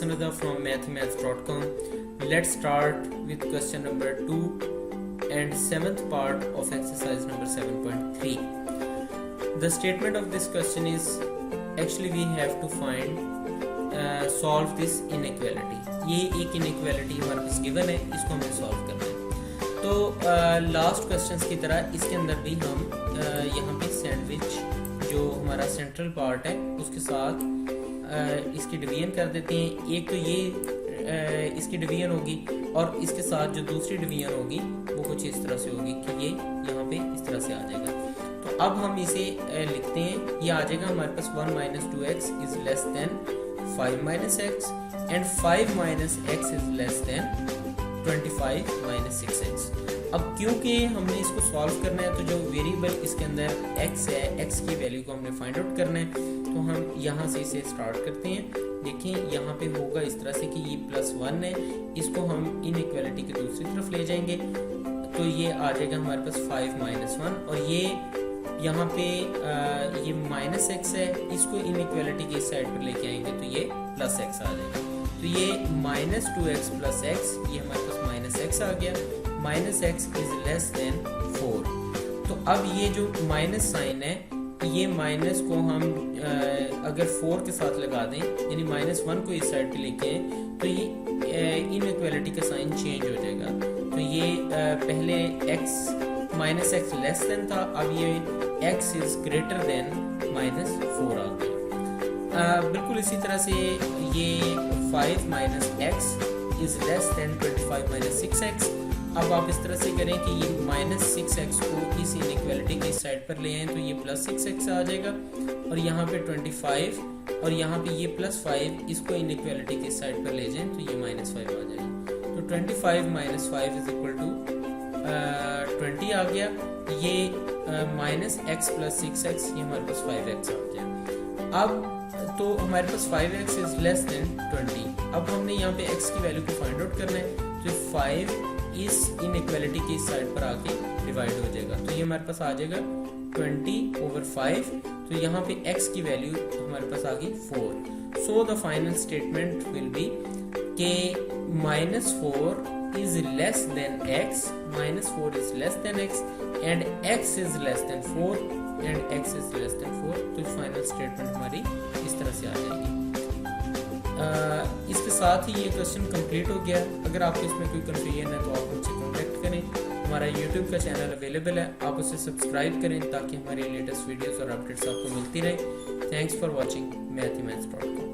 Hassan Rida from mathemaths.com. Let's start with question number 2 and 7th part of exercise number 7.3. The statement of this question is actually we have to solve this inequality. ये एक inequality हमारे पास given है, इसको हमें solve करना है. तो last questions की तरह इसके अंदर भी हम यहाँ पे सैंडविच जो हमारा सेंट्रल पार्ट है उसके साथ इसकी डिवीजन कर देते हैं. एक तो ये इसकी डिवीजन होगी और इसके साथ जो दूसरी डिवीजन होगी वो कुछ इस तरह से होगी कि ये यहाँ पे इस तरह से आ जाएगा. तो अब हम इसे लिखते हैं. ये आ जाएगा हमारे पास 1 - 2x is less than 5 - x and 5 - x is less than 25 - 6x. अब क्योंकि हमने इसको सॉल्व करना है तो जो वेरिएबल इसके अंदर x है, x की वैल्यू को हमने फाइंड आउट करना है. तो हम यहाँ से इसे स्टार्ट करते हैं. देखिए यहाँ पे होगा इस तरह से कि ये +1 है, इसको हम इनइक्वालिटी की दूसरी तरफ ले जाएंगे तो ये आ जाएगा हमारे पास 5 - 1 और ये यहाँ पे ये -x है, इसको इनइक्वालिटी की साइड पर लेके आएंगे तो ये +x आ जाएगा. तो ये -2x + x, ये हमारे पास -x आ गया. -x is less than 4. तो अब ये जो माइनस साइन है, ये माइनस को हम अगर 4 के साथ लगा दें यानी -1 को इस साइड पे लेके आए तो ये इनइक्वालिटी का साइन चेंज हो जाएगा. तो ये पहले -x लेस देन था, अब ये x इज ग्रेटर देन -4 आ गया. बिल्कुल इसी तरह से ये 5 - x is less than 25 - 6x. अब आप इस तरह से करें कि ये -6x को इस इनइक्वालिटी की साइड पर ले आए तो ये +6x आ जाएगा और यहाँ पे 25 और यहाँ पे ये +5 इसको इनइक्वालिटी की साइड पर ले जाएं तो ये -5 आ जाएगा. तो 25 - 5 इज इक्वल टू 20 आ गया. ये -x + 6x, ये हमारे पास 5x आ गया. अब तो हमारे पास 5x इज लेस देन 20. अब हमने यहाँ पे x की वैल्यू को फाइंड आउट करना है तो 5 इस इनइक्वालिटी की साइड पर आके डिवाइड हो जाएगा. तो ये हमारे पास आ जाएगा 20/5. तो यहाँ पे x की वैल्यू हमारे पास आ गई 4. So the final statement will be के -4 is less than x, -4 is less than x and x is less than 4 and x is less than 4. तो फाइनल स्टेटमेंट हमारी इस तरह से आ जाएगी. इसके साथ ही ये क्वेश्चन कंप्लीट हो गया. अगर आपको इसमें कोई कन्फ्यूजन है तो आप मुझसे कॉन्टेक्ट करें. हमारा यूट्यूब का चैनल अवेलेबल है, आप उसे सब्सक्राइब करें ताकि हमारी लेटेस्ट वीडियोस और अपडेट्स आपको मिलती रहे. Thanks for watching mathemaths.com.